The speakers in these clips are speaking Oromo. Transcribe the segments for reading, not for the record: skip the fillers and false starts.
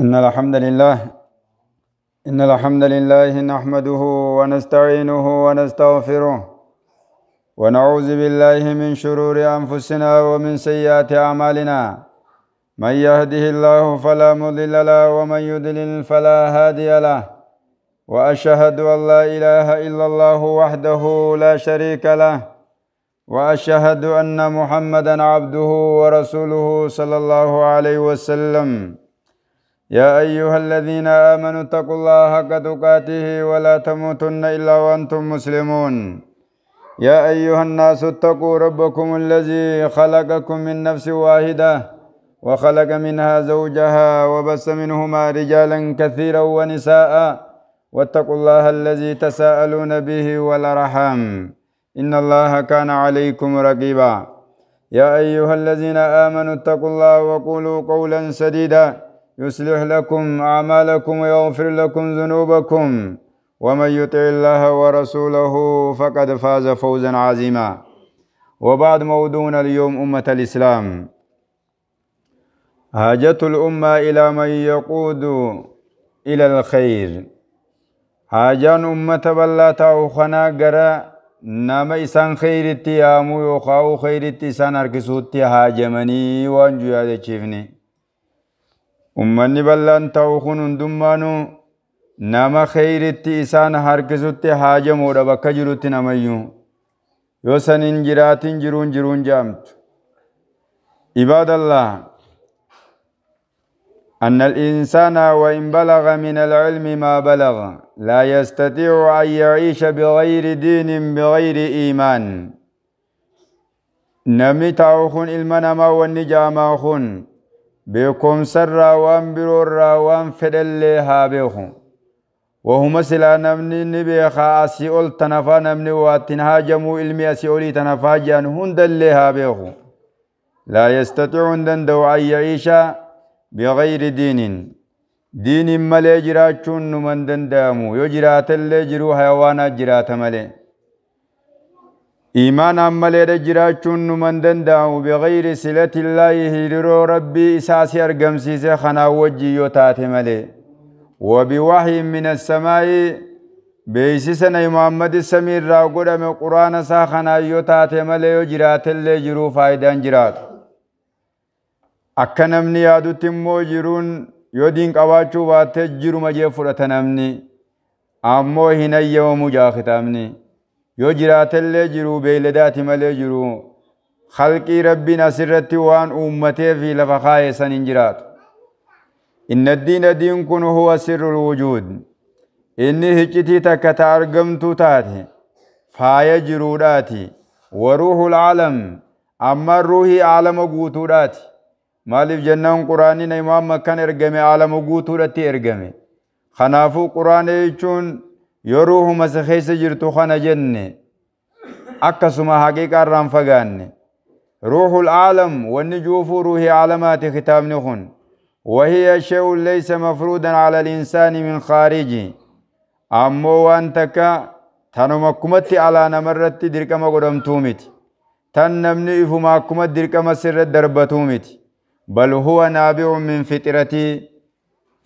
إن الحمد لله نحمده ونستعينه ونستغفره ونعوذ بالله من شرور أنفسنا ومن سيئات أعمالنا من يهده الله فلا مضل له ومن يضلل فلا هادي له وأشهد أن لا إله إلا الله وحده لا شريك له وأشهد أن محمدا عبده ورسوله صلى الله عليه وسلم يا أيها الذين آمنوا اتقوا الله حق تقاته ولا تموتن إلا وأنتم مسلمون يا أيها الناس اتقوا ربكم الذي خلقكم من نفس واحدة وخلق منها زوجها وبث منهما رجالا كثيرا ونساء واتقوا الله الذي تساءلون به والأرحام إن الله كان عليكم رقيبا يا أيها الذين آمنوا اتقوا الله وقولوا قولا سديدا يصلح لكم أعمالكم ويغفر لكم ذنوبكم ومن يطع الله ورسوله فقد فاز فوزا عظيما وبعد موضوعنا اليوم أمة الإسلام حاجة الأمة إلى من يقود إلى الخير حاجان أمة بلاتا وخنا قرأ نام إسان خير التيامو يخاو خير التيسان أركسوتي حاجمني وانجو يادي چيفني ummanni bal'aan ta'u kun hundummaanuu nama kheyritti isaan harkisutti haajamuudha bakka jirutti namayyuu yoo san hin jiraatin jiruun jaamtu ibadallah أن الإنسان وإن بلغ من العلم ما بلغ لا يستطيع أن يعيش بغير دين بغير إيمان نمي تاوخون إلمنا والنجاما خون بكم سر وان برور وان فدل هابيخو وهم سلا نمني نبيخا أسيول تنفا نمني واتنهاجمو علمي أسيولي تنفا جان هندل هابيخو لا يستطيعون دندو أن يعيش بغير دين ملي جراتشون نمن دندامو يجرات اللي جرو حيوانات جرات ملي إيمان عملي رجراچون نمندن داو بغير سلة الله هيرو ربي إساسي أرقم سيسي خنا وجي يوتات ملي وبوحي من السماء بيسيسنا محمد السمير راو قدام قرآن سا خنا يوتات ملي وجرات اللي جرو فايدان جرات أكنمني يادو تمو جرون يودين قواچو باتي جرو مجي فرطنمني أمو هنا يومو جاختامني yoo jiraatellee jiru beeyladaati malee jiru khalqii rabbiin asirratti waan uummatee fi lafa kaa'e san hin jiraatu inna diin kun huwa sirrul wujuud inni hiccitii takka ta argamtuu taate faaya jiruudhaati waruuhul aalam amma ruuhii aalama guutuudhaati maaliif jennaan quraaniin imaam makkan ergame aalama guutuudhatti ergame kanaafuu quraanee jechuun yoo ruuhuma isa keessa jirtu kana jenne akkasuma haqiiqaa irraan fagaanne ruuhul aalam wanni juufuu ruuhii aalamaati kitaabni kun wahiya shay'un laysa mafruudan ala al-insaani min khaariji ammoo waan takka tanuma akkumatti alaa namarratti dirqama godhamtuu miti tan namni ifuma akkuma dirqama sirratti darbatuu miti bal huwa naabi'un min fixiratii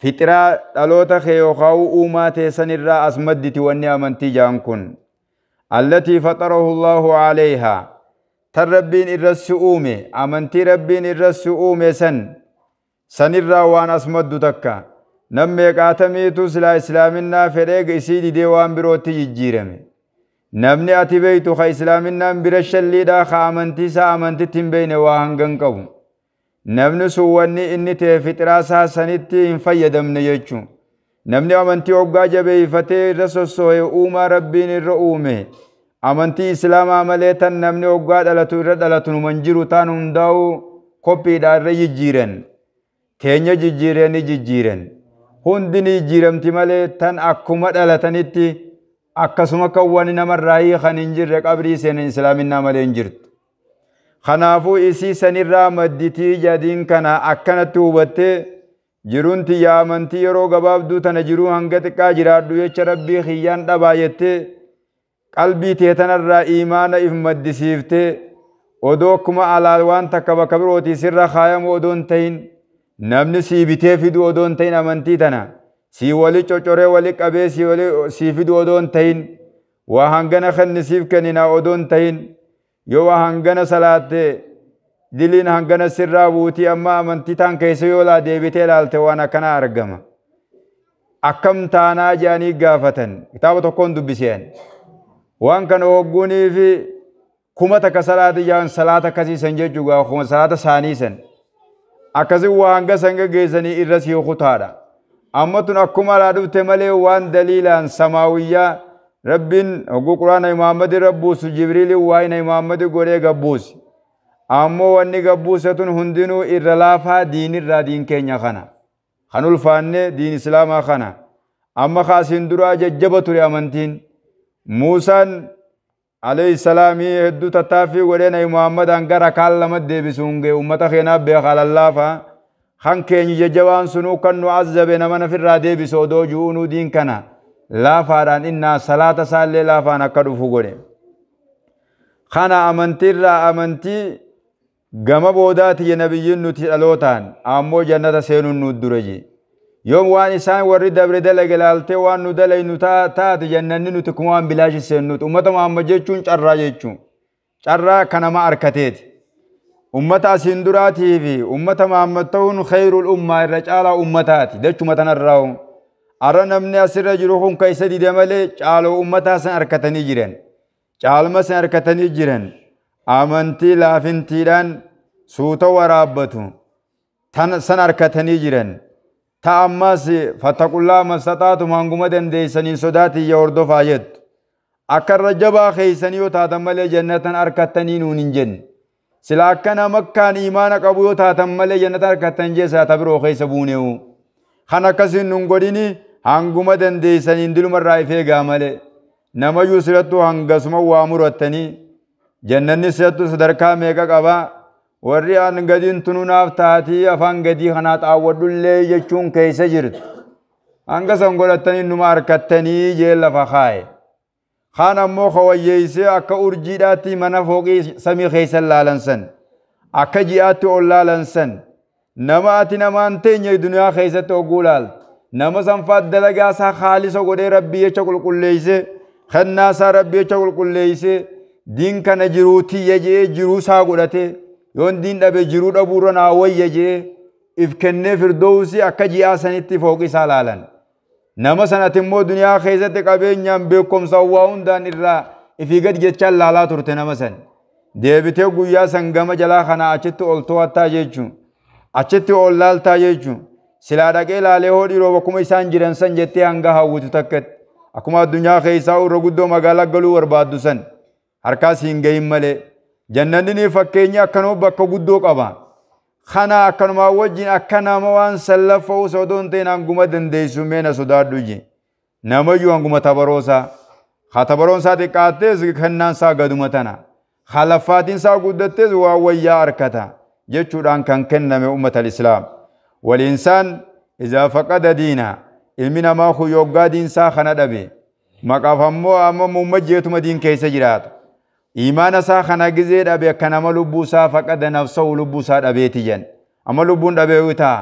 fixraa dhaloota kee yookaan uumaa teessan irraa as madditi wanni amantii jaan kun allatii faxarahu Allahu alayhaa tan rabbiin irratti uume amantii rabbiin irratti uume san irraa waan as maddu takka nam meeqaatamiitu silaa islaaminaa fedhee isii didee waan birootti jijjiirame namni ati beeytu ka islaaminaan bira shalliidhaa ka amantii isaa amantitti hin beeyne waa hangan qabu namni sun wanni inni ta'e fixraa isaa sanitti hin fayyadamne jechuun namni amantii hoggaa jabeeyfatee irra sossoo'e uumaa rabbiin irra uume amantii islaamaa malee tan namni hoggaa dhalatu irra dhalatu numan jiru taan hundaa'u koppiidhaa irra jijjiiran keenya jijjiiran hundi ni jijjiiramti malee tan akkuma dhalatanitti akkasuma kan wani namarraa hiikan hin jirre qabrii seenan islaaminaa malee hin jirtu kanaafuu isii sanirraa madditii jadiin kana akkanatti hubattee jiruun tiyya amantii yeroo gabaabduu tana jiruu hanga xiqqaa jiraadhu jecha rabbii kiyyaan dhabaa jettee qalbii tee tanarraa iimaana if maddisiiftee odoo akkuma alaal waan takka bakka birootii sirra kaayamu odoon tahin namni sii bitee fidu odoon ta'in amantii tana sii wali cocoree wali qabee sii fidu odoon ta'in waa hangana kennisiif kennina odoon ta'in yoo waa hangana salaatte diliin hangana sirraa buutii amma amantii taan keessa yoo laa deebitee ilaalte waan akkana argama akkam taanaa jaanii gaafatan kitaaba tokkoon dubbiseen waan kana hogguunii fi kuma takka salaati jaan salaata akkasiisan jechuudha kuma salaata saaniisan akkasi waa hanga sanga geessanii irra sii kutaadha amma tun akkuma laa dhufte malee waan daliilaan samaawiyyaa rabbiin hogguu quraana Muhammadi rabbuusu Jibriili waayina Muhammadi godhee gabbuusi ammoo wanni gabbuuse tun hundinuu irra laafaa diinirraa diin keenya kana kan ulfaanne diin islaamaa kana amma kaasiin duraa jajjaba ture amantiin Muusaan alayhi salaamii hedduu tattaaffii godhee nabi Muhammad hangara kaan lama deebisuun ga'e ummata keenyaaf beekaa lallaafa kan keenya jajjabaan sunuu kan nu azzabe nama nafirraa deebisu odoo ju'uunuu diin kana laafaadhaan innaa salaata isaallee laafaan akka dhufu godhe kana amantiirraa amantii gama boodaati ya nabiyyiin nuti dhalootaan ammoo jannata seenuun nuut dura jee yoom waan isaan warri dabre dalage laaltee waan nu dalaynu taate jannanni nuti kuma waan bilaashi seennuuti ummata Muhammad jechuun carraa jechuun carraa kanama harkateeti ummata asiin duraatii fi ummata Muhammad ta'uun khayrul ummaa irra caalaa ummataati dachuma tanarraa'u arra namni asirra jiru kun ka isa dide malee caaloo ummataa san harkatanii jiran caalma san harkatanii jiran amantii laafintiidhaan suuta waraabbatu tan san harkatanii jiran ta'ammas fattaqullaa mastataatum hanguma dandeeysaniin sodaatii ya hordofaa jettu akka irra jabaa keeysanii yoo taatan malee jannatan harkattanii nuun hin jenne sila akkana makkaan imaana qabu yoo taatan malee jannatan harkattan jeessa tabiroo keeysa buuneewu kan akkasiin nun godhini hanguma dandeeysaniin dilumarraa ifeegaa malee namayyuu sirattuu hangasuma waa murattanii jannanni sirattuu sadarkaa meeqa qabaa warri aan gadiin tununaaf taatii afaan gadii kanaa xaawwadhullee jechuun keessa jirtu hanga san godhattanii numa harkattanii jee lafa kaaye kaan ammoo kawayyeeysee akka urjiidhaatti mana fooqii samii keessan laalansan akka ji'aatti ol laalansan nama ati namaan teenye duniyaa keessatti ogguu laaltu nama sanfaat dalagaasaa khaalisa godhee rabbii jecha qulqulleeyse kennaasaa rabbii jecha qulqulleeyse diin kana jiruutii yajee jiruusaa godhate yoon diin dhabe jiruu dhabuurra naa wayya jee if kennee firdoosi akka ji'aa sanitti fooqi isaa laalan nama sanatti immoo duniyaa keessatti qabeenyaan beekumsa waa hundaan irraa ifii gad jechaan laalaa turte nama san deebitee guyyaa san gama jalaa kana achitti ol to'attaa jechuun achitti ol laaltaa jechuun silaa dhaqee laalee hodhiroo bakkuma isaan jiran san jettee hanga hawwitu takkatti akkuma addunyaa keessaa irra guddoo magaalaa galuu barbaaddu san harkaas hin gahin malee jannanni fakkeenya akkanuma bakka guddoo qaba kana akkanuma wajjin akka nama waan sallafa'u sodoon ta'in hanguma dandeessu meena sodaadhu je namayyuu hanguma tabaroosaa haa tabaroonsaa xiqqaattees kennaansaa gaduma tana haa laffaatinsaa guddattees waa wayyaa harkata jechuudhaan kan kenname ummata al-islaam waliinsaan izaa faqada diina ilmi namaa kun yoggaa diinsaa kana dhabe maqaaf ammoo amma mummajjeetuma diin keessa jiraata imaana isaa kana gizee dhabe akka nama lubbuusaa faqada nafsahu lubbuusaa dhabeeti jen amma lubbuun dhabee witaa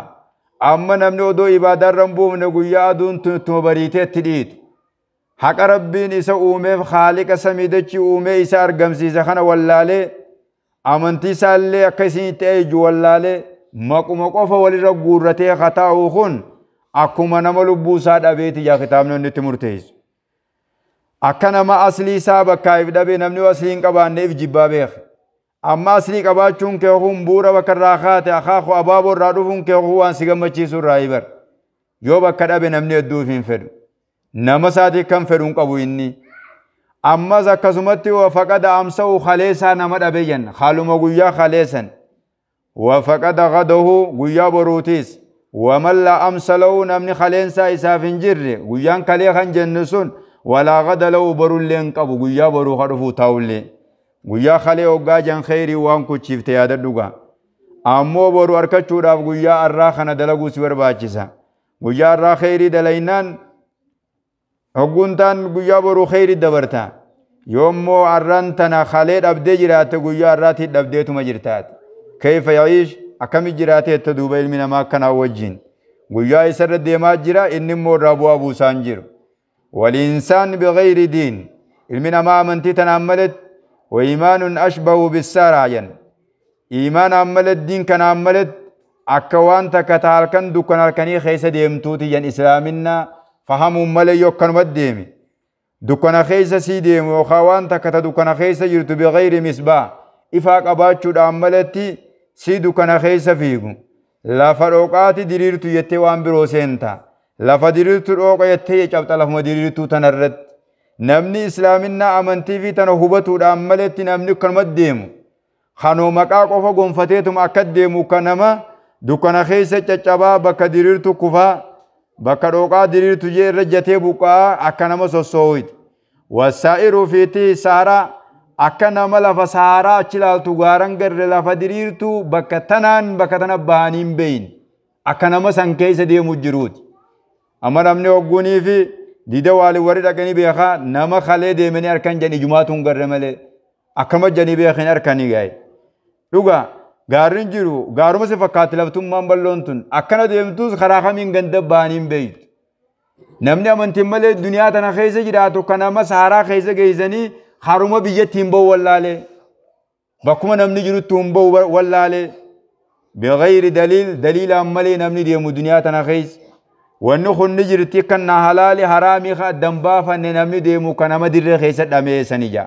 amma namni odoo ibaadarra hin buufne guyyaa aduun tuma bariiteetti dhiitu haqa rabbiin isa uumeef haaliqa samiidachi uumee isa argamsiisa kana wallaalee amantii isaallee akka isin itti eeyju wallaalee maquma qofa walirra guurratee kataa'u kun akkuma nama lubbuusaa dhabeeti yaa kitaabni inni itti murteessu akka nama aslii isaa bakkaa if dhabee namni aslii hin qabaanne if jibbaa beeka amma aslii qabaachuun kee kun bu'uura bakka irraa kaate akaakuu abaaboo irraa dhufuun kee kun waan si gammachiisu irraa ibar yoo bakka dhabe namni hedduuf hin fedhu nama isaatiif kan fedhu hin qabu inni ammas akkasumatti wafaqada amsa'u kaleessaa nama dhabe jenna haaluma guyyaa kaleessan wafaqada gadahu guyyaa boruutiis wamalla amsalahu namni kaleensaa isaaf hin jirre guyyaan kalee kan jennu sun walaa gada lahu borullee hin qabu guyyaa boruu ka dhufuu taa'ullee guyyaa kalee hoggaa jan kheyrii waan kuchiifte yaadadhuga ammoo boru harkachuudhaaf guyyaa arraa kana dalaguu si barbaachisa guyyaa arraa kheyrii dalaynaan hogguntaan guyyaa boruu kheyrii dabarta yoommoo arraan tana kalee dhabdee jiraatte guyyaa arraatti dhabdeetuma jirtaati kayfa ya'iish أكم جراتي التدوب علمنا ما كان وجين ويا يسر الدماء جرا إن مور أبو سانجر والإنسان بغير دين علمنا ما من تناملت وإيمان أشبه بالسرايا إيمان عمل الدين كان عملت أكوان تكتال كان دكان الكني خيس ديمتوتي ين إسلامنا فهم ملي يكن وديمي دكان خيس سيديم وخوان تكت دكان خيس يرتو بغير مصباح إفاق أباتشود عملتي سي دكان خيس فيكم لا فروقات ديرتو يتوان بروسينتا لا فديرتو روق يتي يجبت لهم ديرتو تنرد نمني إسلامنا أمنتي في تنهبتو عملتي نمني كن وديمو خانو مقا قفا غنفتيتم أكدمو كنما دكان خيسة چچبا بكا ديرتو كفا بكا روقا ديرتو جير رجتي بقا أكنما سوسويت والسائر فيتي سارا أكنما لفا سارا چلالتو غارنگر لفا ديرتو بكا تنان بكا تنبانين بين أكنما سنكيسة ديمو جروت أما نمني وقوني في ديدا والي ورد أكني بيخا نما خالي ديمني أركان جاني جماعتون غرمالي أكما جاني بيخين أركاني غاي لغا غارن جرو غارما سے فقات لفتم مامبلونتن اکنا دیمتوس خراخا من گندب بانیم بید نمنی امنتیم ملے دنیا تنا خیزه جراتو کناما سارا خیزه گیزنی خاروما بیجه تیمبو واللالے بکما نمنی جرو تیمبو واللالے بغیر دلیل امالي نمنی دیمو دنیا تنا خیز ونخون نجرتی کنا حلال حرامی خوا دنبافا نمنی دیمو کناما در خیزت دمی سنجا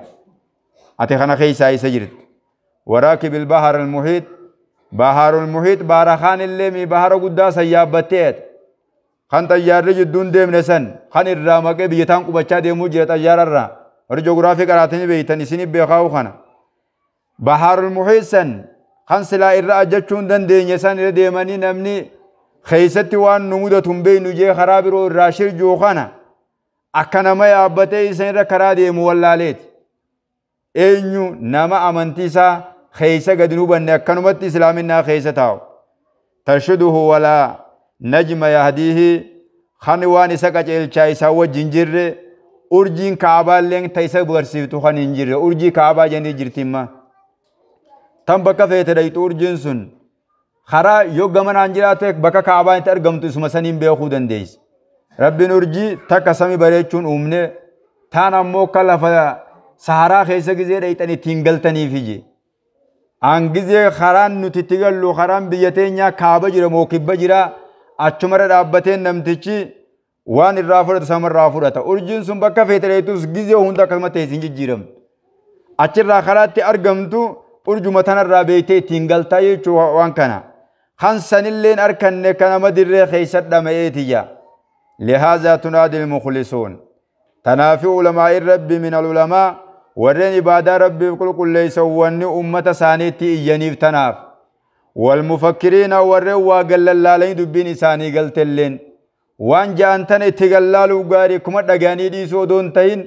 اتی خنا خیزا ایسا جرت وراكب البحر المحيط بحر المحيط بارخان اللي مي بحر قدا سيابتت خان تيار جدون ديم نسن خان الرامك بيتان قبچا ديمو جيت تيار الرا ور جغرافي قراتني بيتن سيني بيخاو خان بحر المحيط سن خان سلا الرا جچون دن دي سن ديماني نمني خيستي وان نمودتم بين جي خرابرو راشر جو خانا اكنما يابتي سن ركرا ديمو ولاليت اينو نما امنتيسا خيسة قدنوبا نكنمت إسلامنا خيسة تاو ترشده ولا نجم يهديه خانوان سكت الشايسا وجنجر أرجين كعبا لين تيسا برسيفتو خانجر أرجي كعبا جني جرتما تم بكا فيت ريت أرجين سن خرا يوغمان انجراتك بكا كعبا انت ارغمتو اسم سنين بيخودن ديس رب نرجي تاكا سامي بريچون أمني تانا موكا لفا سهارا خيسة گزي ريتاني تنگلتني فيجي انگزه خران نتیتگلو خران بیتینیا کعبه جرا موکبه جرا اچمر رابطین نمتیچی وان الرافورت سامر رافورتا ارجن سن بکا فیتریتوس گزه هوندا کلمه تیسینجی جیرم اچر راخرات ارگمتو ارجو متن رابطه تینگلتا یچو وان کنا خان سنلین ارکن کنا مدر خیست دمئیتیا لهذا تنادي المخلصون تنافي علماء الرب من العلماء ورين عبادة ربي كل ليس واني أمة سانيتي ينيف تناف والمفكرين ورين واقل اللالين دبين ساني قلت اللين وان جانتن اتقلالو غاري كما دقاني دي سودون تين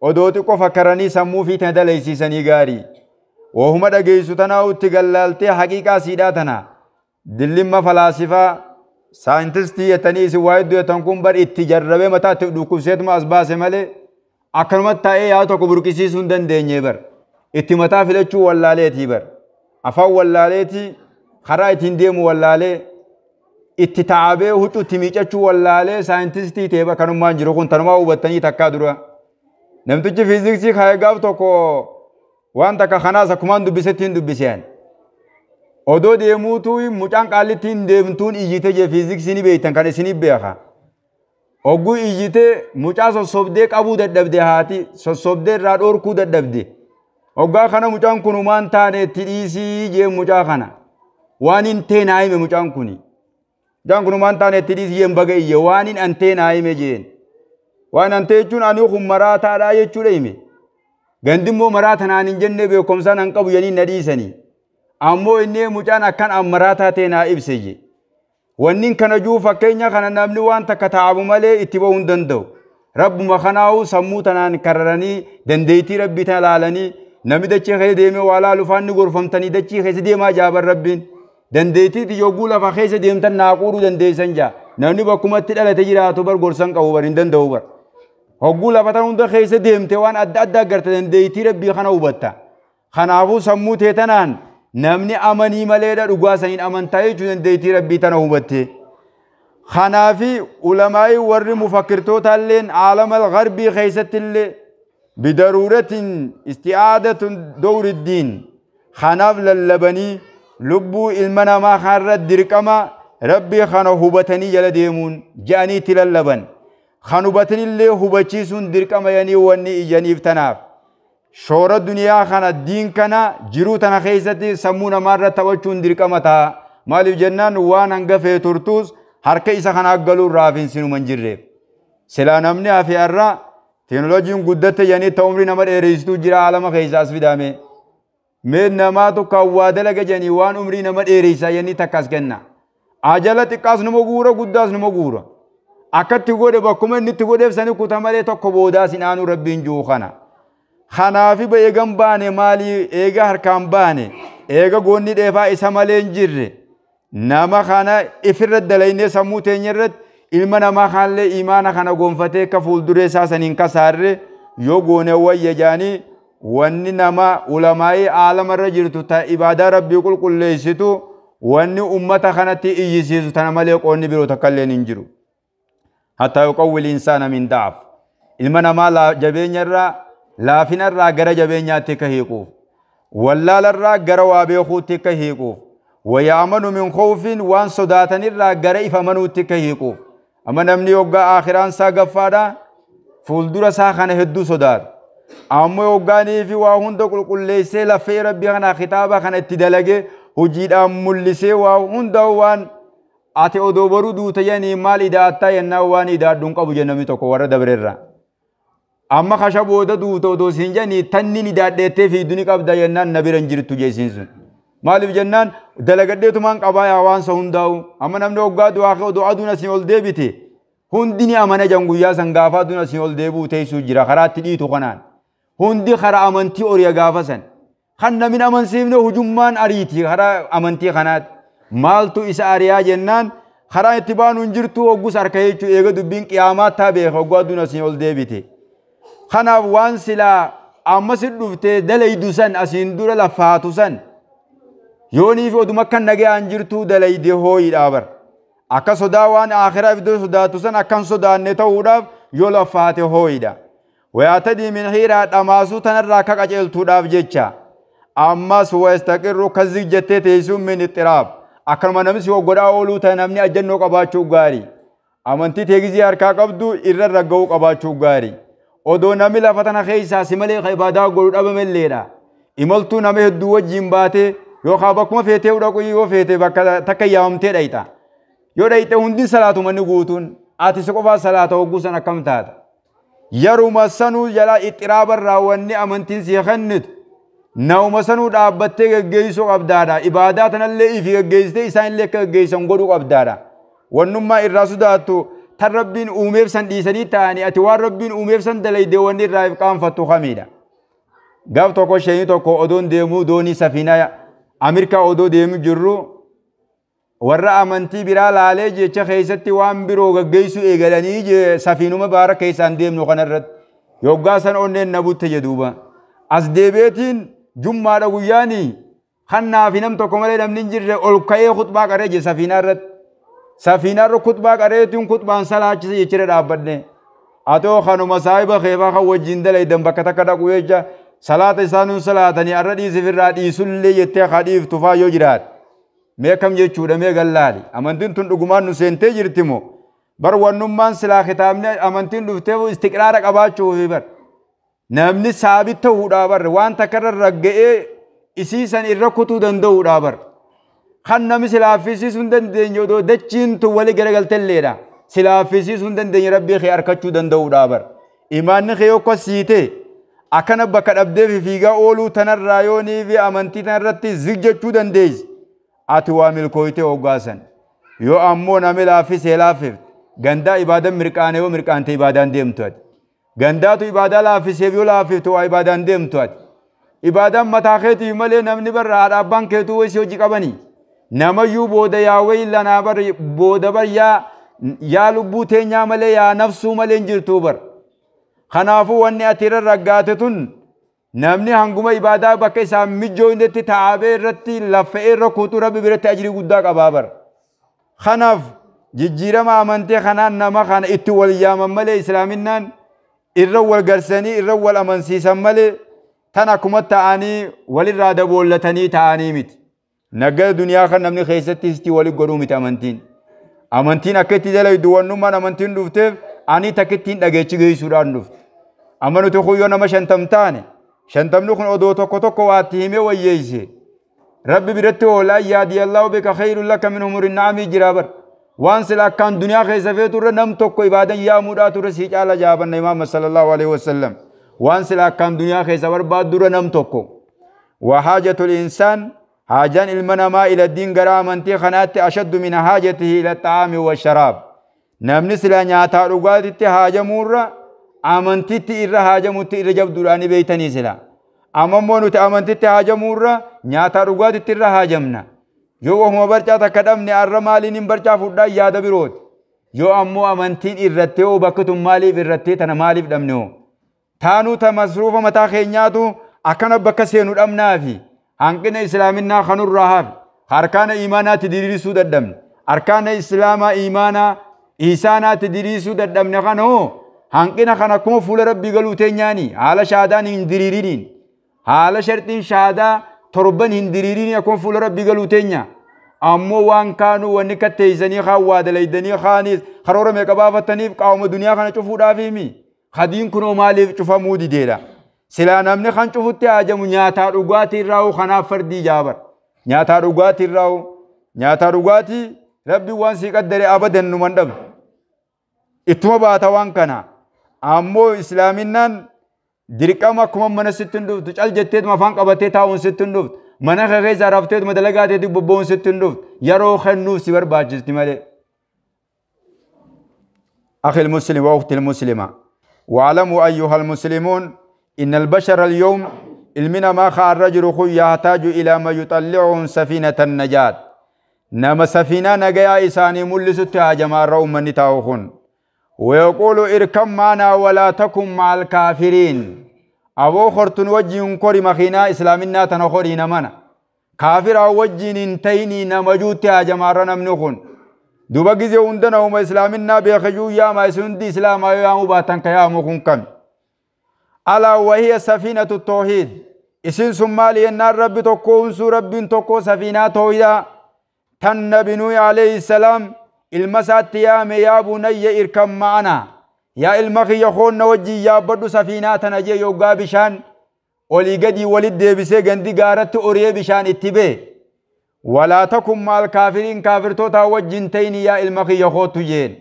ودوتي كو فكراني سمو في تندليسي ساني غاري وهما دقيسو تناو اتقلالتي حقيقة سيداتنا دلما فلاسفة ساينتستي يتنيسي وايدو يتنكم بر اتجربه متا تدوكو سيتما أسباسي مالي أكرمت تأي يا تو كبركيسي سندن ديني بر اتمتا فيلتشو واللاليتي بر أفاو واللاليتي خرايتين ديمو واللالي اتتعابه هتو تميچچو واللالي ساينتستي تيبا كانوا مانجرو كون تنماو بطني تكادروا نمتوچي فيزيكسي خايقاف توكو وان تكا خناسا كمان دبستين دبسيان odoo deemuutu mucaan qaallittiin deemtuun iyyite je fiiziksini beeytan kan isini beeka ogguu iyyite mucaa sossobdee qabuu dadhabde haati sossobdee irraa dhoorkuu dadhabde oggaa kana mucaan kun umaan taane itti dhiisii jee mucaa kana waan hin teenaa hime mucaan kuni mucaan kun umaan taane itti dhiisii jeen baga iyye waan hin anteenaa hime jeen waan antee jechuun ani kun maraataadhaa jechuudha hime gandimmoo maraatanaan hin jenne beekomsaan han qabu yanii na dhiisanii ammoo inni mucaan akkan ammaraataa ta'e naa ibseje wannin kana juu fakkeenya kana namni waan takka ta'abu malee itti ba'uu hin danda'u rabbuma kanaahu sammuu tanaan kararanii dandeettii rabbii tana laalanii namni dachee keessa deemee waa laalu faanni gorfamtanii dachee keessa deemaa jaaban rabbiin dandeettii yogguu lafa keessa deemtan naaquuduu dandeessan jaa namni bakkumatti dhalate jiraatu bar gorsan qabu bar hin danda'u bar hogguu lafa tan hunda keessa deemte waan adda addaa garte dandeettii rabbii kana hubatta kanaafuu sammuu tee tanaan namni amanii maleedha dhugaa saniin amantaa jechuun dandeettii rabbii tana hubatte khanaafi ulamaa'i warri mufakkirtoota illeen aalama al-gharbii keessatti illee bidaruuratin isti'aadatun dawri diin khanaaf lallabanii lubbuu ilma namaa kanarra dirqama rabbii kana hubatanii jala deemuun je'anii itti lallaban kan hubatanii illee hubachiisuun dirqama yanii wanni ijaniif tanaaf shoora duniyaa kana diin kana jiruu tana keessatti sammuu namaarra taphachuun dirqama ta'a maaliif jennaan waan hanga fee turtuus harka isa kana galuu raafin sinuman jirreef silaa namni hafi irra teknooloojiin guddatte yanii ta umrii nama dheereessituu jira alama keessaas fidame mee namaatu kawwaa dalaga janii waan umrii nama dheereessaa yanii takkas kenna ajala xiqqaas numa guura guddaas numa guura akkatti godhe bakkuma inni itti godheef sani kuta malee tokko boodaas hin aanu rabbiin juu kana kanaafi ba eegan baane maalii eega harkaan baane eega goonni dheefaa isa malee hin jirre nama kana ifirra dalaynee sammuu teenya irratti ilma namaa kanallee imaana kana gonfatee akka fuulduree isaa saniin kasaarre yoo goone wayya jaanii wanni nama ulamaa'ii aalamarra jirtu ta ibaadaa rabbii qulqulleessitu wanni ummata kanatti iyyisiisu tana malee qoonni biroo takkalleen hin jiru hatta yuqawwil insaana min da'af ilma namaa jabeenyarraa laafinarraa gara jabeenyaatti akka hiikuuf wallaalarraa gara waa beekuutti akka hiikuuf wayaamanu min khawfin waan sodaatanirraa gara ifamanuutti akka hiikuuf amma namni yoggaa akhiraan isaa gaffaadha fuuldura isaa kana hedduu sodaata ammoo yoggaanii fi waa hunda qulqulleessee laffee rabbii kana kitaaba kana itti dalage hojiidhaan mul'isee waa hunda waan ati odoo baruu duuta yanii maal idaattaa yennaa waan idaadduun qabu jennami tokko warra dabarerra amma kasha booda duuta odoo siin janii tanni idaadheettee fi duni qabda yennaan na biran jirtu jeesiin sun maaliif jennaan dalagadheetumaan qabaa yaa waan sa hundaa'u amma namni hoggaa du'aa odoo aduun asiin ol deebite hundi ni amana jan guyyaa san gaafa aduun asiin ol deebuu teessuu jira karaatti dhiitu kanaan hundi kara amantii oriya gaafa san kan namin amansiifne hujummaan ariiti kara amantii kanaat maaltu isa ariyaa jennaan karaa itti baanu hin jirtu hoggus harka jechuu eega dubbiin qiyaamaa taa beeka hogguu aduun asiin ol deebite kanaaf waan silaa ammasit dhuftee dalaydu san asiin dura lafaatu san yooniif oduma kan nagayaan jirtu dalayde hooyi dhaabar akka sodaa waan akhiraa iddoo sodaatu san akkan sodaanne ta'uudhaaf yoo lafaate hooyidha wayaatadii min hiiraa dhamaasuu tanarraa akka qaceeltuudhaaf jecha ammas wastaqirru kazig jettee teessuun min ixxiraab akkanuma namni si hoggodhaa ooluu ta'e namni ajjannoo qabaachuu gaarii amantii teegizii harkaa qabdu irra ragga'uu qabaachuu gaarii odoo namni lafa tana keessaa si malee ibaadaa godhu dhabamelleedha imaltuu nama hedduu wajjiin baatee yookaan bakkuma feetee dhaqu yoo feete bakka takka yaamtee dhayita yoo dhayite hundi salaatu manni guutuun ati si qofaa salaata hogguusan akkam taata yeruma sanuu jalaa ixxiraabarraa wanni amantiin si kennitu nauma sanuu dhaabbattee geggeessuu qabdaadha ibaadaa tanallee ifi geggeessitee isaanillee akka geggeessan godhuu qabdaadha wannummaa irraa sodaattu tan rabbiin uumeef san dhiisanii ta'anii ati waan rabbiin uumeef san dalayde wanni irraa if qaanfattu kamiidha gaaf tokko shayii tokko odoon deemuu doonii safiinaa Ameerikaa odoo deemu jirru warra amantii biraa laalee jecha keessatti waan biroo geggeessuu eegalanii safiinuma baara keessaan deemnu kanarratti yoggaa san onneen na butte jedhuuba as deebeetiin jummaadha guyyaanii kan naafi nam tokko malee namni hin jirre ol ka'ee khutbaa qaree je safiinaarra khutbaa qareetiin khutbaan salaachise jechire dhaabbadne atoo kanuma saahiba keefaa kan wajjin dalaydan bakka takka dhaqu jecha salaata isaanun salaatanii arra dhiisif irraa dhiisullee jettee kadhiiftu faa yoo jiraat mee kam jechuudha mee gallaali amantiin tun dhugumaan nu seentee jirtimo bar wannummaan silaa kitaabni amantiin dhuftee istiqraara qabaachuufi bar namni saabit ta'uudhaa bar waan takkarra ragga'ee isiisan irra kutuu danda'uudhaa bar kan namni silaaffisiisuu hin dandeenye odoo dachiin tun walii garagaltelleedha silaaffisiisuu hin dandeenye rabbii kee harkachuu danda'uudhaa bar imaanni kee yokko siitee akkana bakka dhabdeef fiigaa ooluu tanarraa yoonii fi amantii tanarratti zigjechuu dandeessi ati waa milkooytee hoggaasan yoo ammoo nami laaffisee laaffif gandaa ibaadan mirqaane yoo mirqaante ibaadaan deemtu ati gandaatu ibaadaa laaffiseef yoo laaffiftu waa ibaadaan deemtu ati ibaadaan mataa keetiif malee namni barra haadha abbaan keetuu waysi hojii qabanii namayyuu booda yaa wayi lanaa bar booda bar yaa lubbuu teenyaa malee yaa nafsuu malee hin jirtuu bar kanaafuu wanni ati irra raggaate tun namni hanguma ibaadaa bakka isaa mijjoo indetti taa'abee irratti laffa'ee irra kuutuu rabbi biratti ajrii guddaa qabaa bara. Kanaaf jijjiirama amantee kanaan nama kana itti wal yaaman malee islaaminaan irra wal garsanii irra wal amansiisan malee tan akkuma ta'anii walirraa daboollatanii ta'anii miti. Nagada duniyaa kan namni keessatti isti wali godhuu miti amantiin. Amantiin akka itti jala duwwannummaan amantiin dhufteef ani takka ittiin dhageechi geessuudhaan dhufte. Amma nuti kuyyoo nama 50 taane 50 kun odoo tokko waatti himee wayyeeyse. Rabbi biratti oolaa yaadiyallahu bika khayrun laka min umurin naamii jira bar. Waan sila akkaan duniyaa keessa feeturra nam tokko ibaadan yaamuudhaa turre sii caala jaabanna Imaam sallallahu alaihi wasallam. Waan sila akkaan duniyaa keessa barbaadurra nam tokko. Wa haajatul insaan حاجان المنما إلى الدين قرام أنتي خنات أشد من حاجته إلى الطعام والشراب نمني سلا نياتا رغات تي حاجة مورا أمنتي تي إرى حاجة متي إرى جب دوراني بيتني سلا أممونو تي أمنتي تي حاجة مورا نياتا رغات تي إرى حاجة منا جو هم برچا تقدم ني أرمالي نم برچا فودا ياد بيروت جو أمو أمنتي إرتي و بكتم مالي إرتي تنا مالي بدمنو تانو تمصروف متا خينياتو أكنا بكسينو الأمنافي hanqina islaaminaa kanurraa hafi harkaana iimaanaatti diriirsuu dadhabne harkaana islaamaa iimaanaa ihsaanaatti diriirsuu dadhabne kanoo hanqina kana akkuma fuula rabbii galuu teenyaanii haala shaadaan hin diriiriniin haala sharxiin shaadaa torban hin diriiriniin akkuma fuula rabbii galuu teenya ammoo waan kaanuu wanni katteeysanii kaan waa dalaydanii kaanis karoora meeqa baafataniif qaawuma duniyaa kana cufuudhaaf himi hadiin kunoo maaliif cufamuu dideedha. Sila namni kan cufutti hajamu nyaataa dhugaatii irraa kanaaf fardii jaabar. Nyaataa dhugaatii irraa nyaataa dhugaatii rabbi waan sii qaddare abadan numan dhabu. Ittuma baata waan kana. Ammoo islaaminaan dirqama akkuma mana sitti hin dhuftu cal jetteetuma afaan qabattee taa'uun sitti hin dhuftu. Mana keessa rafteetuma dalagaateetii bobba'uun sitti hin dhuftu. Yeroo kennuuf si barbaachisti malee. Akhi المسلم وأختي المسلمة واعلموا أيها المسلمون إن البشر اليوم المنا ما خار رجل خو يحتاج إلى ما يطلعهم سفينة النجاة نما سفينة نجاة إساني ملسوت هاجما روم من نتاوخون ويقول اركب معنا ولا تكن مع الكافرين أبو خرطن وجه كوري مخينا إسلامنا تنخوري نمنا كافر وجه انتيني نمجوت هاجما رنمنخون دوبا جزي عندنا هم إسلامنا بيخجو يا ما يسندي إسلام يا مباتن كيا مخون كم ألا وهي سفينة التوحيد إسن سمالي النار رب تكون سو رب تكو سفينة توحيدا تن بنوي عليه السلام المسات يا بني اركب معنا يا المخي يخون نوجي يا بدو سفينة تنجي يوغا بشان ولي قدي ولد دي بسي غندي غارت أوريه بشان اتبه ولا تكن مع الكافرين كافر توتا وجنتين يا المخي يخوت تجين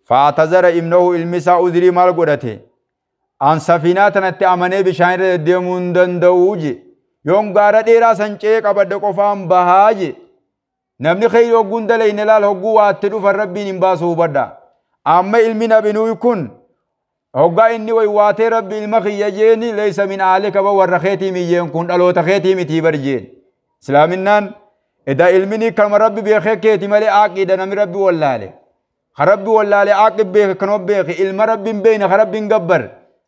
فاعتذر ابنه المسا أذري مال قدته an safiinaa tanatti amanee bishaan irra deemuu hin danda'uu je yoon gaara dheeraa sancee qabadde qofaan bahaa je namni khayri hogguun dalayne laal hogguu waatti dhufan rabbiin hin baasu hubadha amma ilmi nabinuu kun hoggaa inni way waatee rabbi ilma kiyya jeeni leeysa min aalika ba warra keetii miyyeen kun dhaloota keetii mitii barjeen islaaminaan eda ilmini kalma rabbi beekee keeti malee aaqiidha nami rabbi wallaale rabbi wallaale aaqib beeke kanoo beeke ilma rabbiin beeyne rabbiin gabbar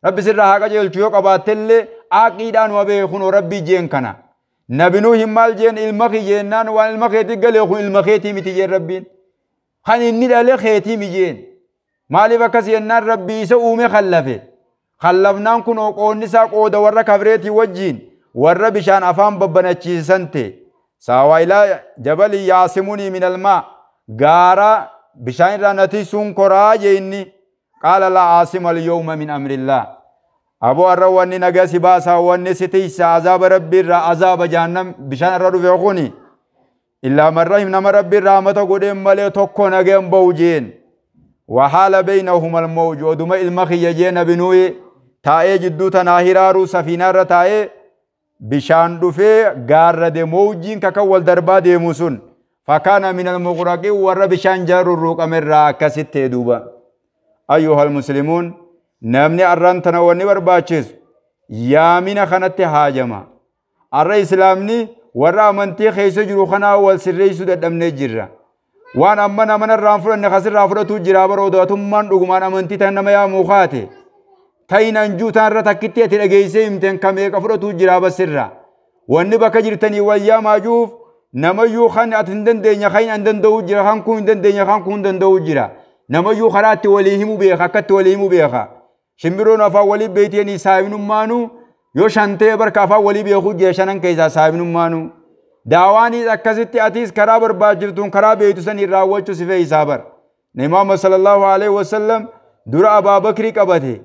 ربي سر هاكا جيل شيوك أباتل عقيدان وبيخون ربي جين كنا نبنو همال جين المخي جينان وان المخي تقل يخون المخي تيمي تجين ربين خان إني دالي خيتي مجين مالي بكس ينان ربي سأومي خلفه خلفنان كنو قون نساق اودا ورى كفريتي وجين ورى بشان أفام ببنا چيسانتي ساوائلا جبل ياسموني من الماء غارا بشان رانتي سون كراجي إني قال لا عاصم اليوم من أمر الله أبو الرواني نجاسي باسا واني ستيس عذاب ربي را عذاب جهنم بشان الرد فيقوني إلا من رحم نما ربي رحمته قدام ملي توكو نجام بوجين وحال بينهما الموج ودم المخي يجين بنوي تاي جدو تناهرارو سفينة رتاي بشان دفي غار دي موجين كاكوال دربا دي موسون فكان من المغرقين ور بشان جار الروق أمر راكست دوبا أيها المسلمون نمني أرانتنا وني برباچس يامين خنت هاجما الرئيس الإسلامني ورا منتي خيس جرو خنا والسريس ددمني جرا وان أمنا من الرافر أن خسر رافر تجرا بروداتهم من رغمان منتي تنما يا مخاتي تين أنجوتان رتكتي تلقيسيم تن كميك أفرطو جراب سرّا واني بكا جرتني ويا ماجوف نميو خان أتندن دينيا خين أندن دو جرا خان كون دن دينيا خان كون دن دو جرا نميو خرات وليهمو بيخا كت وليهمو بيخا شمبرون أفا ولي بيتيني سايبن مانو يو شانتي بركا أفا ولي بيخو جيشانن كيسا سايبن مانو دعواني أكسيتي أتيس كرابر باجرتون كراب بيتو سن الراوچو سفي سابر نمام صلى الله عليه وسلم دور أبا بكر قبته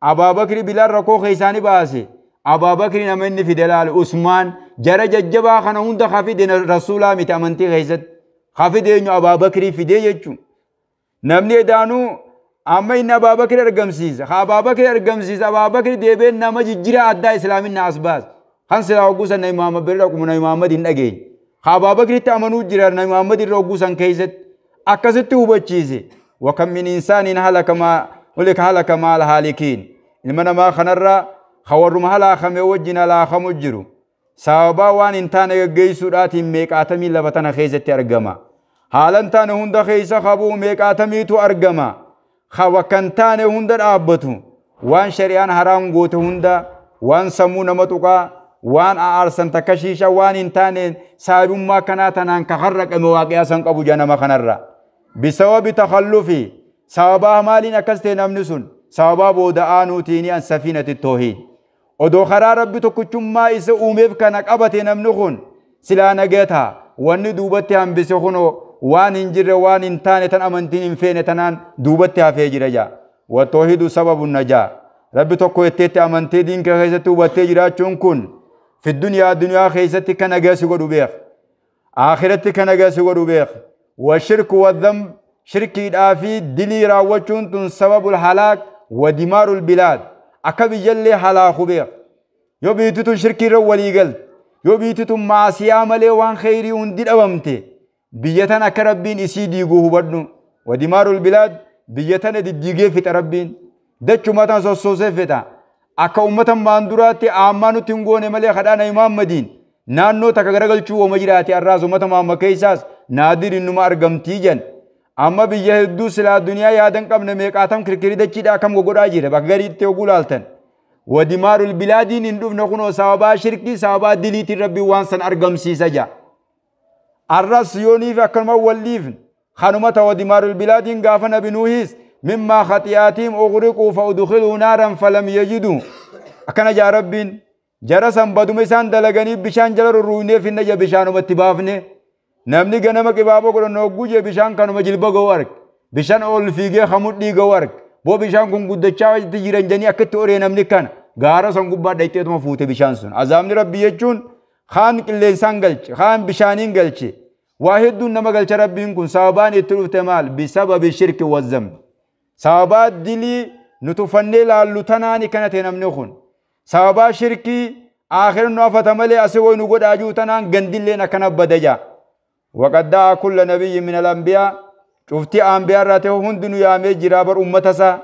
أبا بكر بلال ركو خيساني باسي أبا بكر نمن في دلال عثمان جرى ججبا خنا هند خافي دين رسولا متأمنتي خيست خافي دين أبا بكر في دي يجو نمني دانو أما إن أبا بكر أرجمسيز أبا بكر أرجمسيز أبا بكر ديبين نما جرى أدى إسلام الناس باز خان سلا وقوسا نيمام بيرك من نيمام دين أجين أبا بكر تأمنوا جرى نيمام دين وقوسا خيست أكست هو بتشيزي وكم من إنسان هلك ما ولك هلك مع الهالكين لمن ما خنرّا خور مهلا خم وجنا لا خمجرو سابا وان انتان يجيسو راتي ميك آتمي لبتنا خيزة أرجما حالن تان هند خيزة خبو ميك آتمي تو أرجما خوا كنتان هند أبتو وان شريان حرام قوت هند وان سمو نمتوكا وان أرسن تكشيشا وان انتان سابو ما كناتنا كخرق مواقع سنك أبو جانا ما خنرّا بسبب تخلفي سابا مالين أكستين أمنسون سابا بودآنو تيني عن سفينة التوحيد ودو خرا ربي تكتشم إسا أوميف كانك أبتين أمنخون سلا نجيتها واني دوبتها هم بسخونو وان انجر وان انتاني تن أمنتين انفين تنان دوبتها في جرجا والتوحيد سبب النجاة ربي تكو يتيت أمنتي دين كخيسة توبتي جراچون كن في الدنيا خيسة كنجاس ودو بيخ آخرت كنجاس ودو بيخ والشرك والذنب شركي الآفي دلي راوچون تن سبب الحلاك ودمار البلاد أكبر جل حلاك بيخ يو بيتتون شركي رو ولي قلت يو بيتتون معصية ملي وان خيري وندل أبمتي بيتنا كربين إسي ديقوه بدنو ودمار البلاد بيتنا ديقه في تربين دچو متان سوسوسه فتا أكا أمتا ماندوراتي آمانو تنگون ملي خدانا إمام مدين نانو تكغرغل چو ومجراتي الراز أمتا ماما كيساس نادر إنما أرغمتي جن أما بيجه الدوس لا الدنيا يادن كم نميك آتم كركري دچي دا كم غوغودا جيره بغيري تيوغول آلتن ودمار البلاد نندوف نخونو سابا شركي سابا دليتي ربي وانسان أرغم سيسجا الرس يونيف أكرما والليف خانمتا ودمار البلاد غافنا بنوهيس مما خطياتهم أغرقوا فأدخلوا نارا فلم يجدوا أكنا جا ربين جرسا بدو ميسان دلغني بشان جلر رويني في النجا بشانو متبافني نمني غنما كبابو قرن نوغوجي بشان كانو مجلبا غوارك بشان أول فيغي خمود دي غوارك بو بشان كون قد چاوش تجيران جاني أكت أوري نمني كان غارا سنگوبا دايتي تما فوتي بشان سن عزامني ربي يجون خان كليسان غلچ خان بشانين غلچ واحد دون نما غلچ ربين كن صحابان اتروف تمال بسبب الشرك والذنب صحابات دلي نتفني لالوتناني كانت نمني خون صحابا شركي آخر نوافة ملي أسوي نقود أجوتنان غندلين كان بدجا وقد دعا كل نبي من الأنبياء شفتي أنبياء راته هندن يامي جرابر أمتسا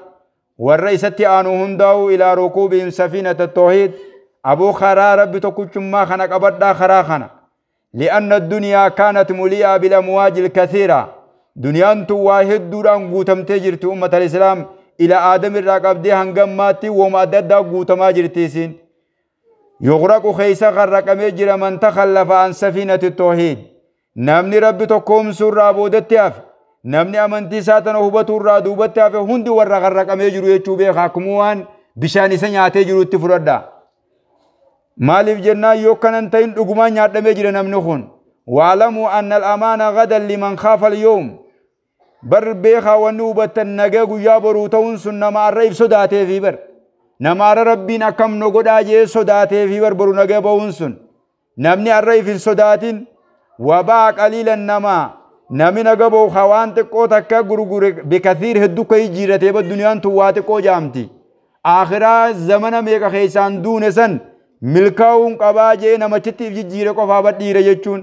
والرئيسة آنو هنداو إلى ركوبهم سفينة التوحيد أبو خرا رب تكوشم ما خنق أبدا خرا خنق لأن الدنيا كانت مليئة بالأمواج الكثيرة دنيا تو واحد دوران قوتم تجرت أمة الإسلام إلى آدم الرقب دي هنگم ماتي وما ددا قوتما جرتيسين يغرق خيسا غرق مجر من تخلف عن سفينة التوحيد نمني رب تقوم سر عبودتياف نمني أمنتي ساتنا هبتو را دوبتياف هندي ور غرق مجر يچوبه خاكموان بشاني سنياتي جرو تفردا مالف جنة يوكنن تين رقمان يعد مجر نمنخون واعلموا أن الأمان غدا لمن خاف اليوم بر بيخا ونوبة النجاق يابرو تونسن نما الرئيب صداته في بر نما ربنا كم نقود آجي صداته في بر برو نجاق بونسن نمني الرئيب في صداتين وباق قليلا نما نمي نجابو خوان تكو تكا غرغور بكثير هدو كي جيرته بالدنيا تواتكو جامتي آخرا زمن ميكا خيسان دون سن ملكاون قباجي نما چتيف جيره فابت ديره يچون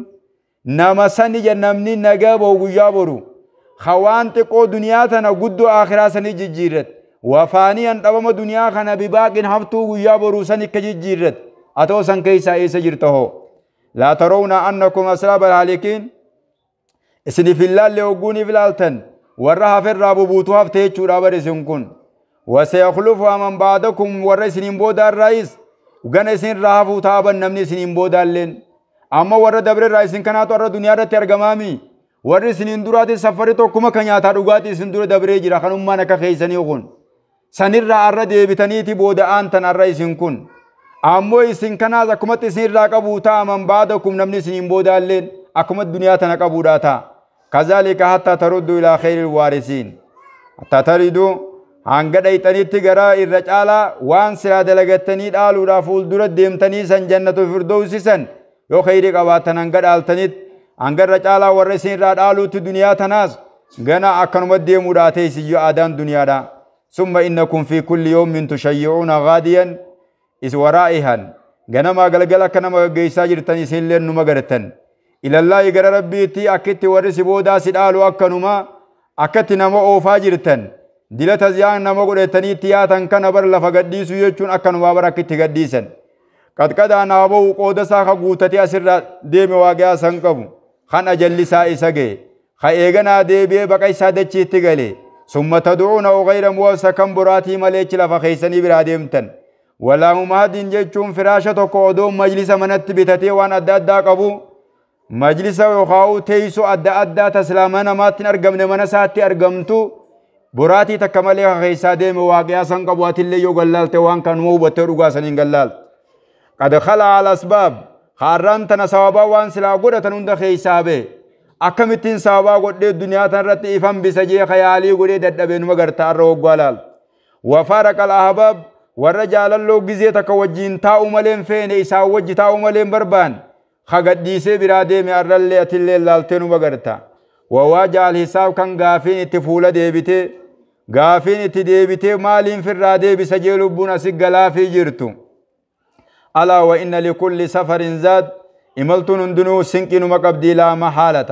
نما سني جنمني نجابو يابرو خوان تكو دنيا تنا قدو آخرا سني جيرت وفانيا تبما دنيا خنا بباقين هفتو يابرو سني كجيرت أتو سن كيسا إيسا جرته لا ترون أنكم أسراب الهالكين اسني في الله لوغوني في الالتن ورها في الرابو بوتوها في تيچو رابر سنكون وسيخلفها من بعدكم ورسنين بودا الرئيس وغن اسين راهو تابا نمني سنين بودا لين اما ور دبر الرئيس كانت ور دنيا رت ارغمامي ور سنين درات سفر تو كما كنياتا دغاتي سن در دبر جرا خنم ما نك خيسني غون سنير ار ديبتنيتي بودا انتن الرئيس كن امو اسين كنا زكمت اسين را قبوتا من بعدكم نمني سنين بودا لين اكمت دنيا تنقبوداتا كذلك حتى تردوا الى خير الوارثين حتى تردوا هنگد ایتنیtti gara irra caala waan sira dalagatanii dhaaluudhaaf fuuldura deemtanii san jannatu firdawsi san yoo khayri qabaatan hanga dhaaltanit hangarra caala warra isin irraa dhaaluutti duniyaa tanaas gana akkanuma deemuudhaa teessiyyo aadaan duniyaadha summa innakum fi kulli yawmin tushayyi'uuna ghaadiyan is waraa'ihan ganama galgala akka nama gaggeessaa jirtan isinillee numa garatan ilallaahi gara rabbiitti akkitti warri si boodaa si dhaalu akkanuma akkatti nama oofaa jirtan dilata ziyaan nama godhetanii tiyaatan kana bar lafa gaddiisu jechuun akkanuma bar akkitti gaddiisan qadqadaa naaboo qooda isaa ka guutatee asirra deeme waaqaa san qabu kan ajallisaa isa ga'e ka eeganaa deebi'ee baqa isaa dachiitti gale summa tad'uuna ghayra muwafsakan boraatii maleechi lafa keeysanii biraa deemtan walaa mumahdin jechuun firaasha tokko odoo majlisa manatti bitatee waan adda addaa qabu majlisa yookaan teessoo adda addaa taslaama namaatti argamne mana isaatti argamtu boraatii takka malee keeysaa deeme waaqaa san qabu atillee yoo gallaalte waan kan hubattee dhugaa saniin gallaalte qad khala al asbaab kharran tana sababa waan silaa godhatan hunda keeysaa bee akkamittiin sababa godhee duniyaa tanarratti ifan bisa jee khayaalii godhee dadhabee numa gartaa irra hoggalaal wa faraq al ahbab warra jaalalloo gizee takka wajjiin taa'u maleen feene isaa wajji taa'u maleen barbaan khagaddiisee biraa deeme arrallee atillee laaltee numa gartaa وواجع الحساب كان غافين اتفولا ديبته غافين اتديبته مالين في الرادي بسجل بنا سجلا في جرتو ألا وإن لكل سفر زاد إملتون اندنو سنكين مقبدي لا محالة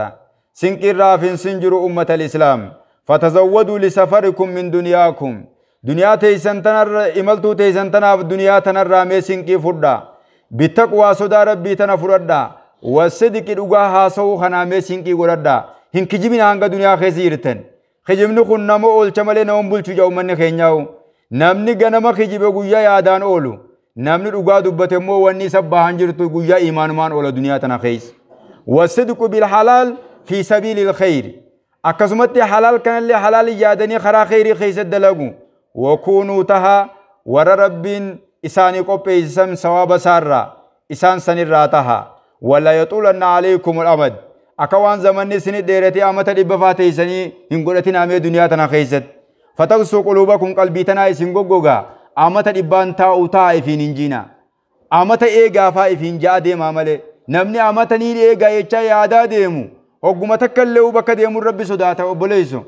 سنكين رافين سنجر أمة الإسلام فتزودوا لسفركم من دنياكم دنيا تيسن تنر إملتو تيسن تناف دنيا تنر رامي سنكي فردا بالتقوى صدا ربي تنفردا والصدق الأغاها سو خنامي سنكي قردا hin kijibina hanga duniyaa keessa jirtan kijibni kun nama oolcha malee nama bulchu ja'u manni keenyaa'u namni ganama kijibe guyyaa yaadaan oolu namni dhugaa dubbate immoo wanni sabbahan jirtu guyyaa imaanumaan oola duniyaa tana keessa wasidqu bil halal fi sabilil khair akkasumatti halal kanallee halal yaadanii karaa khairii keessa dalagu wakunu taha warra rabbiin isaanii qopheessan sawaba sarra isaan sanirraa taha wala yatulanna alaykum al amad akawaan zamanni sini dheerati amata dhibba faateysanii hin godhatin amee duniyaa tana keessatti fataqsu qulubakum qalbii tanaa isin goggoga amata dhibbaan taa'u ta'a ifiin hinjiina amata eegaafaa ifiin ja'a deemaa malee namni amata ni eegaa jecha yaadaa deemu hogguma takkallee bakka deemu rabbi sodaata obboleessu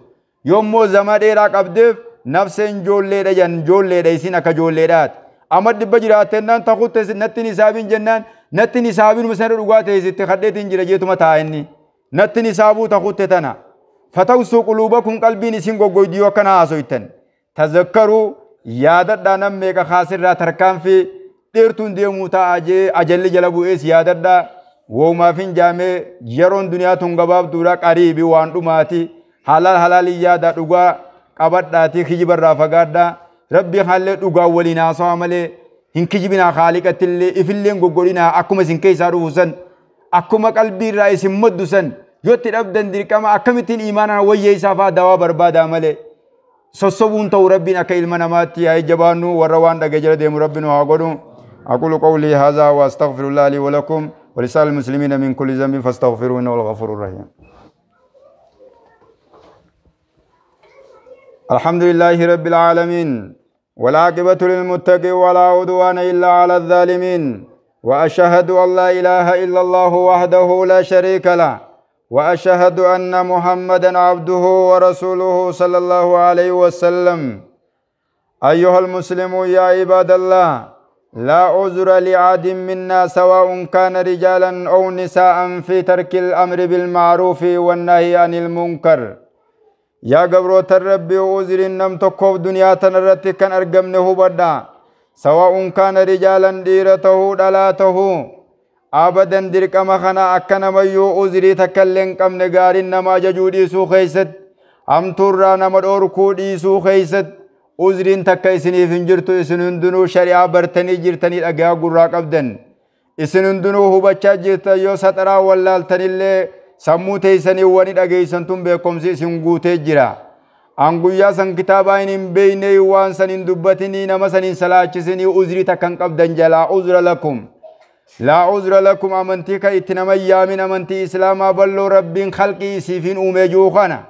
yoommoo zama dheeraa qabdeef nafseen joolleedha jan joolleedha isin akka joolleedhaati amata dhibba jiraatennaan taqutte nattin hisaabiin jennaan nattin hisaabiin musana dhugaa teessitti kadheetiin jira jeetuma taa'inni nattin hisaabuu taqutte tana fatawsuu quluubakum qalbiin isin goggoydiyoo akkana haasoytan tazakkaruu yaadadhaa nam meeqa kaasirraa tarkaanfii dheertuun deemuu ta'a jee ajalli jala bu'ees yaadadhaa woomaafin jaamee yeroon duniyaa tun gabaabduudha qariibi waan dhumaati halaalii yaada dhugaa qabadhaati kijibarraa fagaadhaa rabbi haallee dhugaa waliin haasawa malee hin kijibinaa haaliqattillee ifilleen goggodhinaa akkuma isin keessaa dhufusan akkuma qalbii irraa isin maddusan yotti dhabdan dirqama akkamittiin imaanaa wayyeessaa fa'aa dawaa barbaadaa malee sossobuun ta'u rabbiin akka ilma namaatti yaa jabaannu warra waan dhagee jala deemu rabbiin haa godhu aqulu qawlii haadhaa wa astaghfirullah lii wa lakum wa lisaa'il muslimiina min kulli dhanbin fastaghfiruhu innahu al-ghafuurur rahiim alhamdulillahi rabbil aalamiin والعاقبة للمتقين ولا عدوان إلا على الظالمين وأشهد أن لا إله إلا الله وحده لا شريك له وأشهد أن محمدا عبده ورسوله صلى الله عليه وسلم أيها المسلمون يا عباد الله لا عذر لعاد منا سواء كان رجالا أو نساء في ترك الأمر بالمعروف والنهي عن المنكر يا قبروت الرب عذر نم تكوف دنيا تنرت كان أرقمنه بدا سواء كان رجالا ديرته دلاته أبدا درك مخنا أكنا ميو عذري تكلن كم نقار نما ججودي سو خيست أم ترى نما دوركو دي سو خيست uzriin takka isiniif hin jirtu isin hundinuu shari'aa bartanii jirtanii dhagaa gurraa qabdan isin hundinuu hubachaa jirtan yoo saxaraa wallaaltanillee sammuu teessanii wani dhageessantun beekumsi isin guutee jira an guyyaa san kitaabaa hin beeyne waan san hin dubbatinii nama san hin salaachisinii uzrii takkan qabdan jalaa uzra lakum لا عذر لكم أمنتي كإتنما يامن أمنتي إسلاما بلو ربين خلقي سيفين أمجو خانا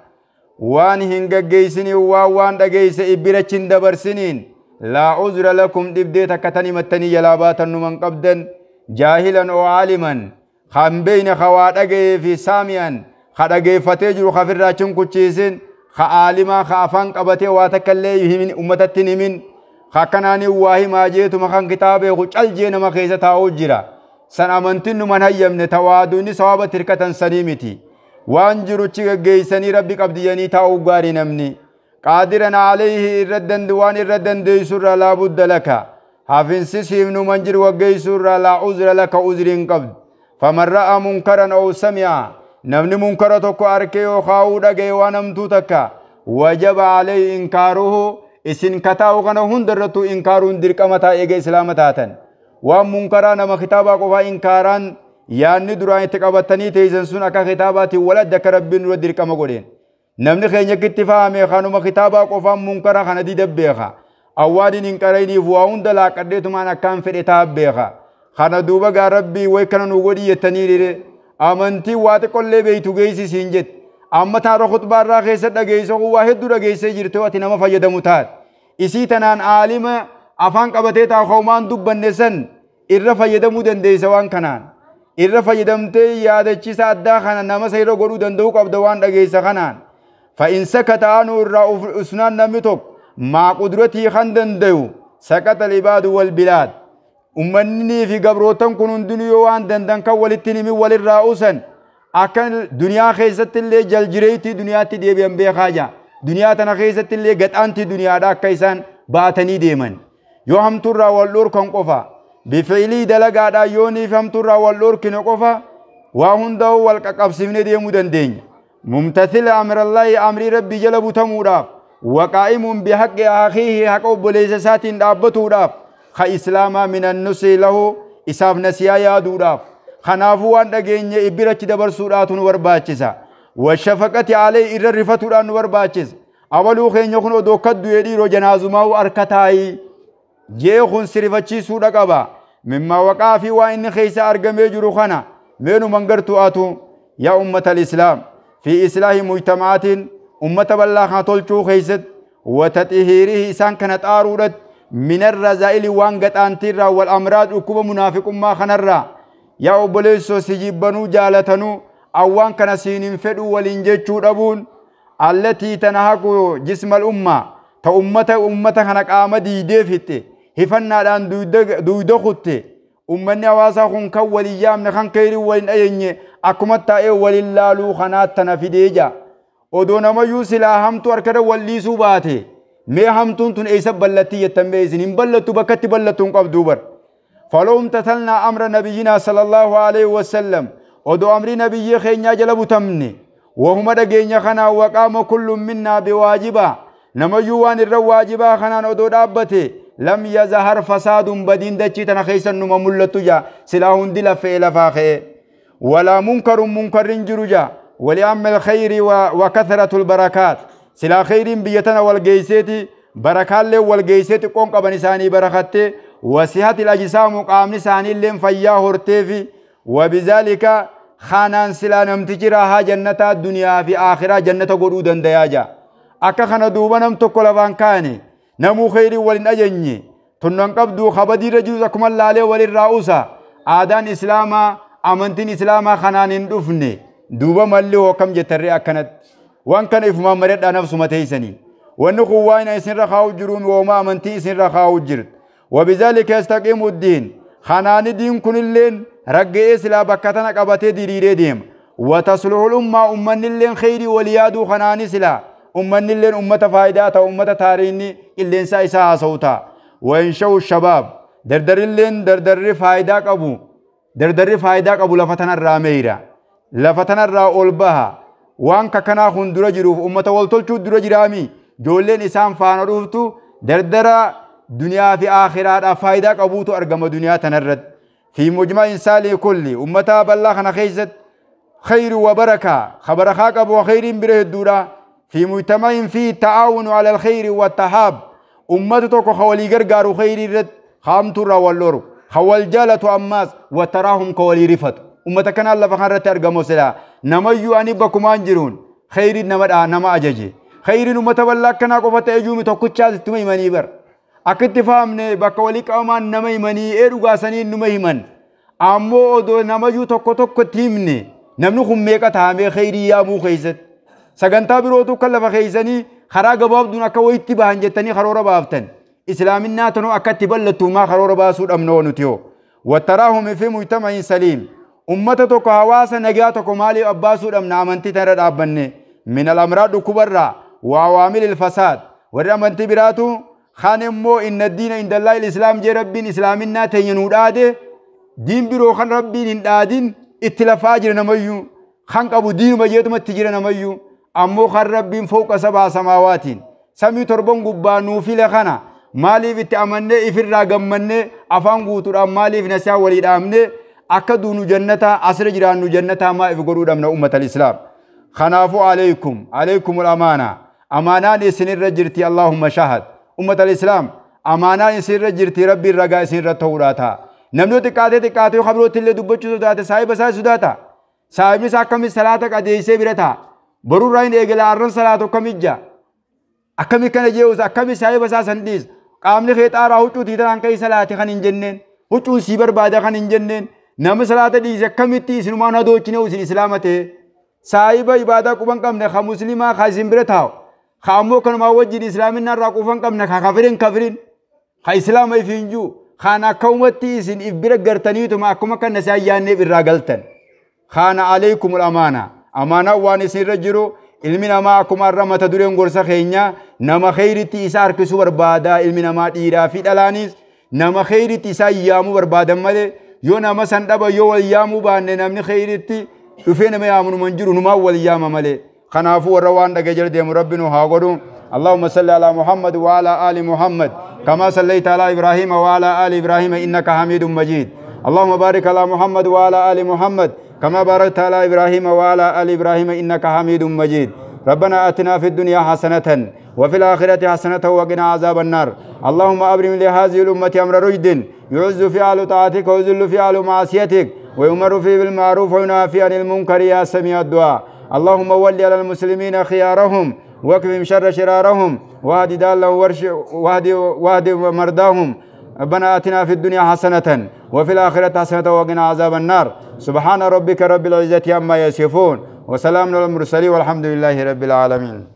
وان هنگا جيسني وان دا جيس إبرتشن دبر سنين لا عذر لكم دبديتا كتني متني يلاباتا نمن قبدا جاهلا أو عالما خام بين خوات أجي في ساميا خد أجي فتجر خفر راتشن كتشيسين خعالما خافان قبتي واتكالي من أمتتني من خاكناني واهي ما جيتو مخان كتابي خجل جينا مخيزة تاوجرا سن أمنتن من هيمن توادوني صواب تركة سنيمتي وانجرو چيغ گيساني ربي قبدياني تاوغاري نمني قادرنا عليه الردن دوان الردن ديسر لا بد لك حافن سيسيم نمانجر وگيسر لا عذر لك عذرين قبد فمن رأى منكرا أو سمع نمن منكرتك أركي وخاو دقي ونمتو تكا وجب عليه إنكاره isin kataa'u kana hundarrattu inkaaruun dirqamataa eega islaamataatan waan munkaraa nama kitaabaa qofaa inkaaraan yaanni duraan itti qabatanii teessan sun akka kitaabaatti waladda akka rabbiin dura dirqama godheen namni keenya kitti fahame kanuma kitaabaa qofaan munkara kana dida beeka awwaadin hin qarayniif waa hunda laaqadheetumaan akkaan fedhe taa beeka kana duuba gaa rabbii way kana nu godhi yettanii amantii waa xiqqollee beeytu geessisiin jette amma taara khutbaarraa keessa dhageessoo waa hedduu dhageessee jirte ati nama fayyadamu taat isii tanaan aalima afaan qabatee taa qawmaan dubbanne san irra fayyadamuu dandeessa waan kanaan irra fayyadamtee yaadachisa addaa kana nama sayra godhuu danda'uu qabda waan dhageessa kanaan فإن سكت عنه الأسنان نمتك مع قدرته خندن ديو سكت العباد والبلاد أمني في قبروتن كنون دنيا وان دندن كولتنمي وللرؤوسا أكن دنيا خيزت اللي جلجريتي دنيا تدي بيان خاجة دنيا تنا خيزت اللي قد أنت دنيا دا كيسان باتني ديمن يوم ترى واللور كن قفا بفعلي دلقا دا يوني فهم ترى واللور كن قفا وهندو والكقبسمني ديمو دندين ممتثل أمر الله أمر ربي جلبو تموراف وقائم بحق أخيه حق بليسسات دابتوراف خإسلاما من النسي له إساف نسيا يادوراف خنافوان دقين إبرة دبر سورات ورباچسا والشفقة عليه إرر رفتوران ورباچس أولو خين يخن ودوكد يديرو جنازماو أركتاي جيخن سرفتشي سورة قبا مما وقع في وإن خيس أرقم يجرو خنا مينو منقرتو آتو يا أمة الإسلام في إصلاح مجتمعات أمة بالله تلچو خيست وتطهيره إسان كانت آرودت من الرذائل وانقت أنترا والأمراض ركوب منافق ما خنرا يا أبليسو سجيبنو جالتنو أوان كان سينين فدو والإنجيشو ربون التي تنهك جسم الأمة أمة خنق آمدي ديفت هفنا لان دويدخت أمني واسا خن كولي يام نخن كيري ولين أيني أكمت تأي وللالو خنات تنفيديجا ودونا ما يوسلا همتو أركدا وليسو باتي مي همتون تن إيسا بلتي يتنبيزين إن بلتو بكتي بلتون قب دوبر فلو امتثلنا أمر نبينا صلى الله عليه وسلم ودو أمر نبي خينيا جلبو تمني وهم دقينيا خنا وقام كل منا بواجبا نما يوان الرواجبا خنا ودو دابتي لم يظهر فساد بدين دچي تنا خيسن نما ملتو جا سلاهون دل فعل فاخه ولا منكر جرجا ولأم الخير وكثرة البركات سلا خير بيتنا والجيسيتي بركات له والجيسيتي قوم كبنساني بركاته وصحة الأجسام قام نساني لين فيا هرتفي وبذلك خانان سلا نمتجرها جنة الدنيا في آخرة جنة قرودا دياجا أكا خنا دوبا نمتقل بانكاني نمو خير ولن أجني تنقبدو خبدي رجوزكم الله عليه وللرؤوسا آدان إسلاما أمنتين إسلاما خنان دفني دوبا ملي وكم جتري أكنت وان كان إفما مرد نفس متيسني ونخو واين إسن رخاو جروم وما أمنتي إسن رخاو جرد وبذلك يستقيم الدين خنان دين كن اللين رقئ إسلا بكتنا قبتي ديري ديم وتصلح الأمة أمن اللين خيري وليادو خنان إسلا أمن اللين أمة فايدات أمة تاريني اللين سايسا صوتا وإنشو الشباب دردر اللين دردر فايدة قبو دردر فايدة قبو لفتنا الراميرا لفتنا الرأولبها وان كنا خندرا جروف أمة والتلچو درا جرامي جولين إسان فانا روفتو دردرة دنيا في آخرة فايدة قبوت أرقم دنيا تنرد في مجمع إنسان كل أمتا بلغنا خيزت خير وبركة خبر خاك أبو خير بره الدورة في مجتمع فيه التعاون على الخير والتحاب أمتك خوالي غرغار خير رد خامت واللور خوال جالة أماس وتراهم كوالي رفت أمتكنا الله فخرت أرقم سلا نميو أني بكمان جرون خير نما أججي خير أمتا بالله كنا قفت أجومي توقتشاز تمي مني بر أكت فهمني بكوالي كأمان نمي مني إيرو غاسنين نمي من أمو دو نميو توقتوك تيمني نمنو خميكا تامي خيري يا مو خيزت سغنتا بروتو كلف خيزني خرا غباب دون اكويتي بانجتني خرور بافتن اسلامنا تنو اكتبلتو ما خرور باسود امنو نتيو وتراهم في مجتمع سليم امتتو كحواس نجاتو مالي اباسود امنا امنتي ترد ابني من الامراض كبرى وعوامل الفساد ورمنتي براتو خانمو ان الدين عند الله الاسلام جي ربين اسلامنا تينو داده دين برو خان ربين دادين اتلافاجر نميو خان ابو دين مجيتو متجر نميو أمو خرب فوق سبع سماوات سمي تربون قبانو في لخنا مالي في تأمنه إفر راقمنه أفان قوتر مالي في نسيا وليد أمنه أكدون جنة أسر جران جنة ما إفقرود أمنا أمة الإسلام خنافو عليكم الأمانة أمانة سنر جرتي اللهم شهد أمة الإسلام أمانة سنر جرتي ربي الرقاء سنر التوراتا نمنو تكاتي خبرو تلي دبوچو سداتا صاحب سا سداتا صاحب نساكم الصلاة قديسي برتا برو راين إيجلا أرن صلاة كميجا أكمل كان جيوز أكمل سايب أساس هنديس قامني خيط آرا هوتو تيتان كي صلاة خان إنجنن هوتو سيبر بعد خان إنجنن نام صلاة ديز أكمل تيس نمان هدو تينو سين إسلامته سايب إبادة كوبان كم نخا مسلمة خازم برتاو خامو كن ما وجد إسلام النار راكوفان كم نخا كافرين خا إسلام يفينجو خانا كومتي سين إبرك غرتني تو ما كوما كان نسيان نبراغلتن خانا عليكم الأمانة أمانة واني سير جرو علمنا ما كمار رمت دورين غرسا خينيا نما خيرتي إسار كسو بربادا علمنا ما تيرا في دلانيس نما خيرتي إسا يامو بربادا مالي يو نما سندبا يو واليامو بان نمني خيرتي يفين ما يامن منجرو نما واليام مالي خنافو وروان دا جل ديم ربنا هاغدو اللهم صل على محمد وعلى آل محمد كما صليت على إبراهيم وعلى آل إبراهيم إنك حميد مجيد اللهم بارك على محمد وعلى آل محمد كما باركت على إبراهيم وعلى آل إبراهيم إنك حميد مجيد ربنا آتنا في الدنيا حسنة وفي الآخرة حسنة وقنا عذاب النار اللهم أبرم لهذه الأمة أمر رشد يعز فعل طاعتك ويذل فعل معصيتك ويؤمر فيه بالمعروف وينهى عن المنكر يا سميع الدعاء اللهم ول على المسلمين خيارهم واكفهم شر شرارهم واهد دالهم واهد مرضاهم ربنا آتنا في الدنيا حسنة وفي الآخرة حسنة وقنا عذاب النار سبحان ربك رب العزة عما يصفون وسلام على المرسلين والحمد لله رب العالمين.